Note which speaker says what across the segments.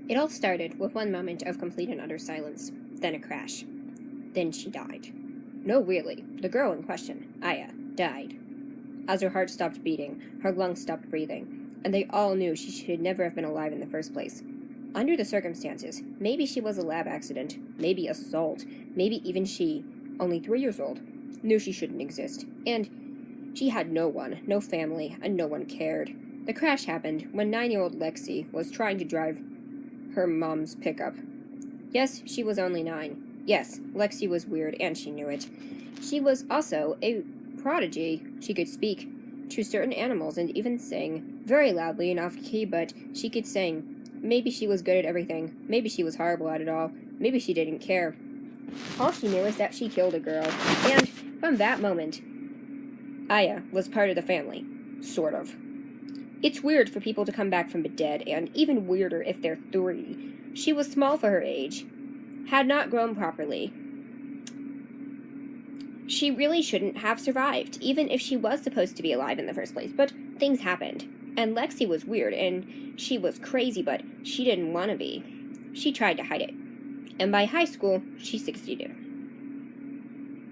Speaker 1: It all started with one moment of complete and utter silence, then a crash. Then she died. No, really, the girl in question, Aya, died. As her heart stopped beating, her lungs stopped breathing, and they all knew she should never have been alive in the first place. Under the circumstances, maybe she was a lab accident, maybe assault, maybe even she, only 3 years old, knew she shouldn't exist, and she had no one, no family, and no one cared. The crash happened when 9-year-old Lexi was trying to drive her mom's pickup. Yes, she was only 9. Yes, Lexi was weird, and she knew it. She was also a prodigy. She could speak to certain animals and even sing, very loudly and off-key, but she could sing. Maybe she was good at everything. Maybe she was horrible at it all. Maybe she didn't care. All she knew is that she killed a girl, and from that moment, Aya was part of the family. Sort of. It's weird for people to come back from the dead, and even weirder if they're 3. She was small for her age, had not grown properly. She really shouldn't have survived, even if she was supposed to be alive in the first place, but things happened. And Lexi was weird, and she was crazy, but she didn't want to be. She tried to hide it. And by high school, she succeeded.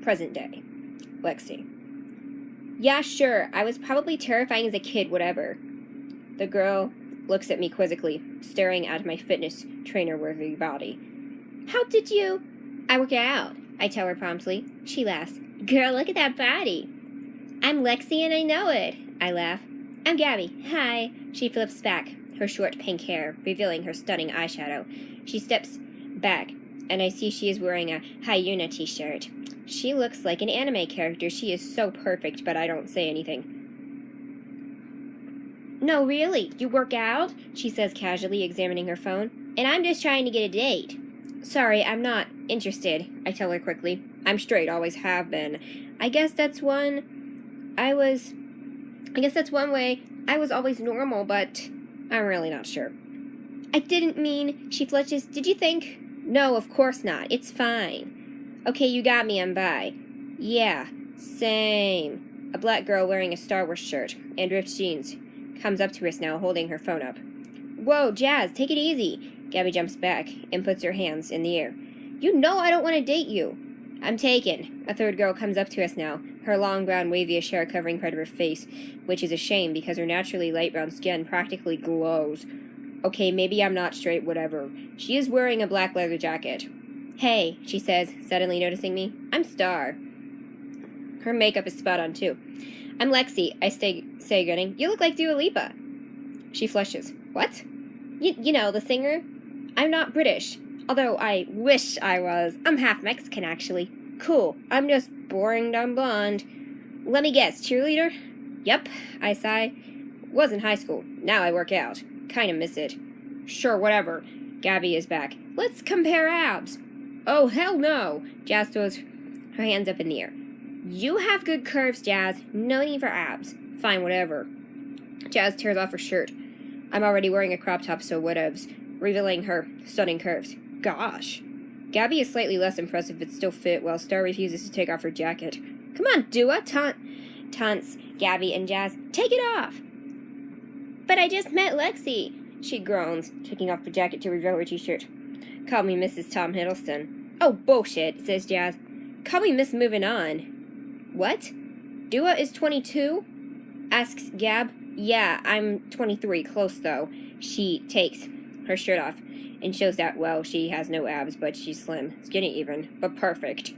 Speaker 1: Present day. Lexi. Yeah, sure, I was probably terrifying as a kid, whatever. The girl looks at me quizzically, staring at my fitness trainer-worthy body. How did you? I work out, I tell her promptly. She laughs. Girl, look at that body. I'm Lexi and I know it, I laugh. I'm Gabby. Hi. She flips back, her short pink hair revealing her stunning eyeshadow. She steps back, and I see she is wearing a Hyuna t-shirt. She looks like an anime character. She is so perfect, but I don't say anything. No, really, you work out? She says casually, examining her phone. And I'm just trying to get a date. Sorry, I'm not interested, I tell her quickly. I'm straight, always have been. I guess that's one way I was always normal, but I'm really not sure. I didn't mean, she fletches, did you think? No, of course not, it's fine. Okay, you got me, I'm bi. Yeah, same. A black girl wearing a Star Wars shirt and ripped jeans comes up to us now, holding her phone up. Whoa, Jazz, take it easy. Gabby jumps back and puts her hands in the air. You know I don't want to date you. I'm taken. A third girl comes up to us now, her long brown wavy hair covering part of her face, which is a shame because her naturally light brown skin practically glows. Okay, maybe I'm not straight, whatever. She is wearing a black leather jacket. Hey, she says, suddenly noticing me. I'm Star. Her makeup is spot on, too. I'm Lexi, I say grinning. You look like Dua Lipa. She flushes. What? You know, the singer? I'm not British, although I wish I was. I'm half Mexican, actually. Cool, I'm just boring dumb blonde. Let me guess, cheerleader? Yep, I sigh. Was in high school. Now I work out. Kinda miss it. Sure, whatever. Gabby is back. Let's compare abs. Oh, hell no. Jazz throws her hands up in the air. You have good curves, Jazz. No need for abs. Fine, whatever. Jazz tears off her shirt. I'm already wearing a crop top, so whatevs, revealing her stunning curves. Gosh. Gabby is slightly less impressive but still fit, while Star refuses to take off her jacket. Come on, Dua, taunts Gabby and Jazz. Take it off. But I just met Lexi, she groans, taking off the jacket to reveal her t-shirt. Call me Mrs. Tom Hiddleston. Oh, bullshit, says Jazz. Call me Miss Moving On. What? Dua is 22? Asks Gab. Yeah, I'm 23, close though. She takes her shirt off and shows that, well, she has no abs, but she's slim. Skinny even, but perfect.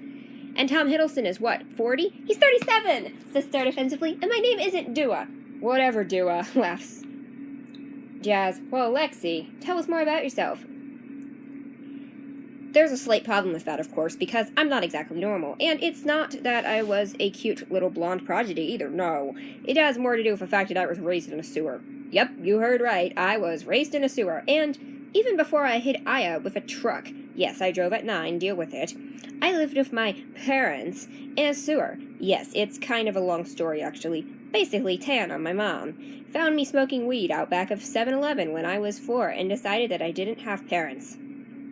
Speaker 1: And Tom Hiddleston is what, 40? He's 37, says Star defensively, and my name isn't Dua. Whatever, Dua, laughs Jazz. Well, Lexi, tell us more about yourself. There's a slight problem with that, of course, because I'm not exactly normal, and it's not that I was a cute little blonde prodigy either, no. It has more to do with the fact that I was raised in a sewer. Yep, you heard right, I was raised in a sewer, and even before I hit Aya with a truck, yes, I drove at 9, deal with it, I lived with my parents in a sewer. Yes, it's kind of a long story, actually. Basically, Tana, my mom, found me smoking weed out back of 7-Eleven when I was 4 and decided that I didn't have parents.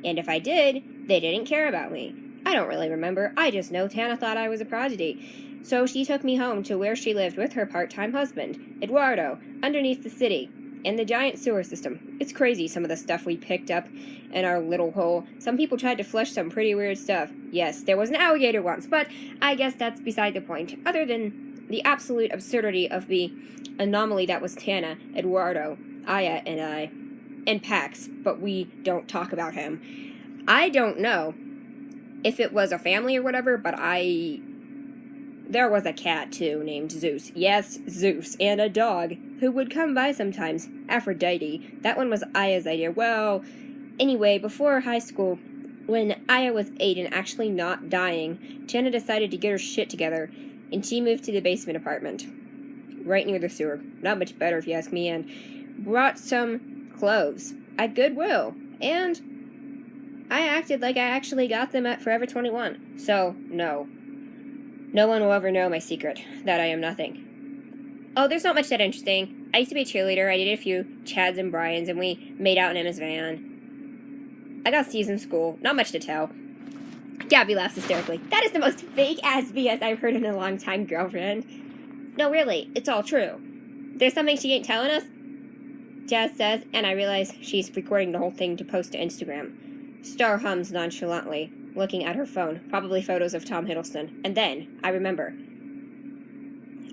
Speaker 1: And if I did, they didn't care about me. I don't really remember, I just know Tana thought I was a prodigy. So she took me home to where she lived with her part-time husband, Eduardo, underneath the city. and the giant sewer system. It's crazy, some of the stuff we picked up in our little hole. Some people tried to flush some pretty weird stuff. Yes, there was an alligator once, but I guess that's beside the point. Other than the absolute absurdity of the anomaly that was Tana, Eduardo, Aya, and I, and Pax, but we don't talk about him. I don't know if it was a family or whatever, but there was a cat, too, named Zeus. Yes, Zeus. And a dog, who would come by sometimes. Aphrodite. That one was Aya's idea. Well, anyway, before high school, when Aya was 8 and actually not dying, Tana decided to get her shit together, and she moved to the basement apartment. Right near the sewer. Not much better, if you ask me, and brought some clothes at Goodwill. And I acted like I actually got them at Forever 21. So, no. No one will ever know my secret, that I am nothing. Oh, there's not much that interesting. I used to be a cheerleader. I did a few Chads and Bryans, and we made out in Emma's van. I got C's in school. Not much to tell. Gabby laughs hysterically. That is the most fake-ass BS I've heard in a long time, girlfriend. No, really. It's all true. There's something she ain't telling us? Jazz says, and I realize she's recording the whole thing to post to Instagram. Star hums nonchalantly, looking at her phone, probably photos of Tom Hiddleston. And then, I remember.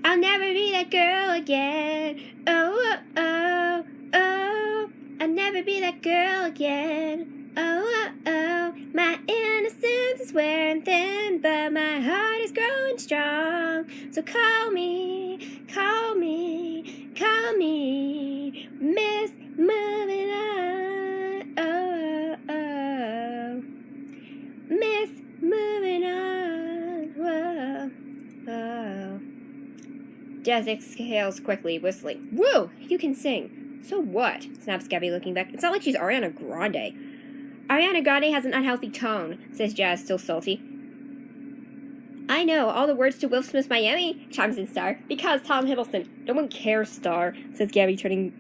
Speaker 1: I'll never be that girl again. Oh, oh, oh. I'll never be that girl again. Oh, oh, oh. My innocence is wearing thin, but my heart is growing strong. So call me, call me, call me, Miss Moving On. Oh, oh, oh. Miss Moving On. Whoa, whoa. Jazz exhales quickly, whistling. Woo! You can sing. So what? Snaps Gabby, looking back. It's not like she's Ariana Grande. Ariana Grande has an unhealthy tone, says Jazz, still salty. I know, all the words to Will Smith's Miami, chimes in Star. Because Tom Hiddleston. No one cares, Star, says Gabby, turning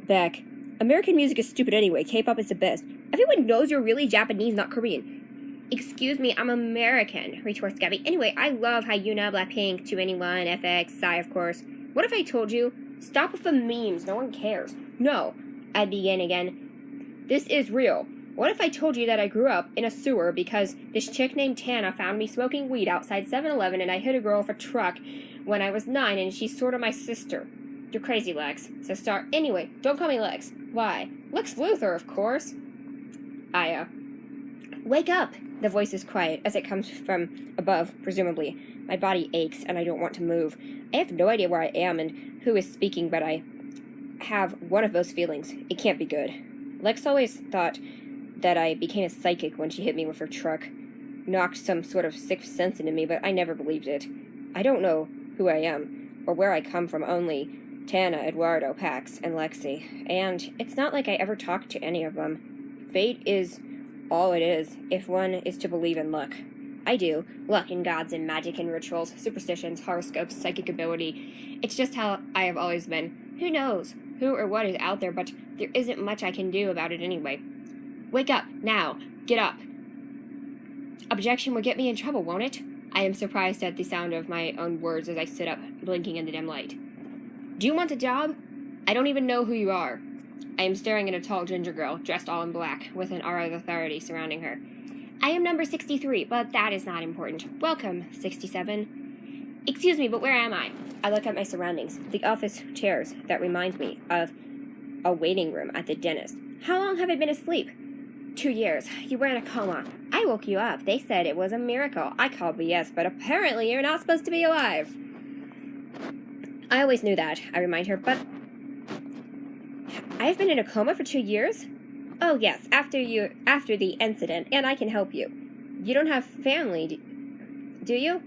Speaker 1: back. American music is stupid anyway. K-pop is the best. Everyone knows you're really Japanese, not Korean. Excuse me, I'm American, retorts Gabby. Anyway, I love how you know Blackpink, 2NE1, FX, Psy, of course. What if I told you? Stop with the memes, no one cares. No, I begin again. This is real. What if I told you that I grew up in a sewer because this chick named Tana found me smoking weed outside 7-Eleven and I hit a girl with a truck when I was 9 and she's sort of my sister? You're crazy, Lex, says Star. Anyway, don't call me Lex. Why? Lex Luthor, of course. Aya. Wake up! The voice is quiet, as it comes from above, presumably. My body aches, and I don't want to move. I have no idea where I am and who is speaking, but I have one of those feelings. It can't be good. Lex always thought that I became a psychic when she hit me with her truck. Knocked some sort of sixth sense into me, but I never believed it. I don't know who I am, or where I come from, only Tana, Eduardo, Pax, and Lexi. And it's not like I ever talked to any of them. Fate is all it is, if one is to believe in luck. I do. Luck in gods and magic and rituals, superstitions, horoscopes, psychic ability. It's just how I have always been. Who knows who or what is out there, but there isn't much I can do about it anyway. Wake up, now. Get up. Objection will get me in trouble, won't it? I am surprised at the sound of my own words as I sit up, blinking in the dim light. Do you want a job? I don't even know who you are. I am staring at a tall ginger girl, dressed all in black, with an aura of authority surrounding her. I am number 63, but that is not important. Welcome, 67. Excuse me, but where am I? I look at my surroundings, the office chairs that remind me of a waiting room at the dentist. How long have I been asleep? 2 years. You were in a coma. I woke you up. They said it was a miracle. I called BS, but apparently you're not supposed to be alive. I always knew that, I remind her, but I have been in a coma for 2 years? Oh, yes, after the incident, and I can help you. You don't have family, do you?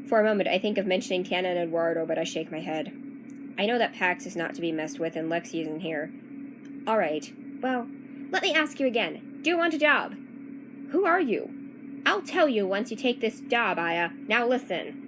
Speaker 1: For a moment, I think of mentioning Tana and Eduardo, but I shake my head. I know that Pax is not to be messed with, and Lexi isn't here. All right, well, let me ask you again. Do you want a job? Who are you? I'll tell you once you take this job, Aya. Now listen.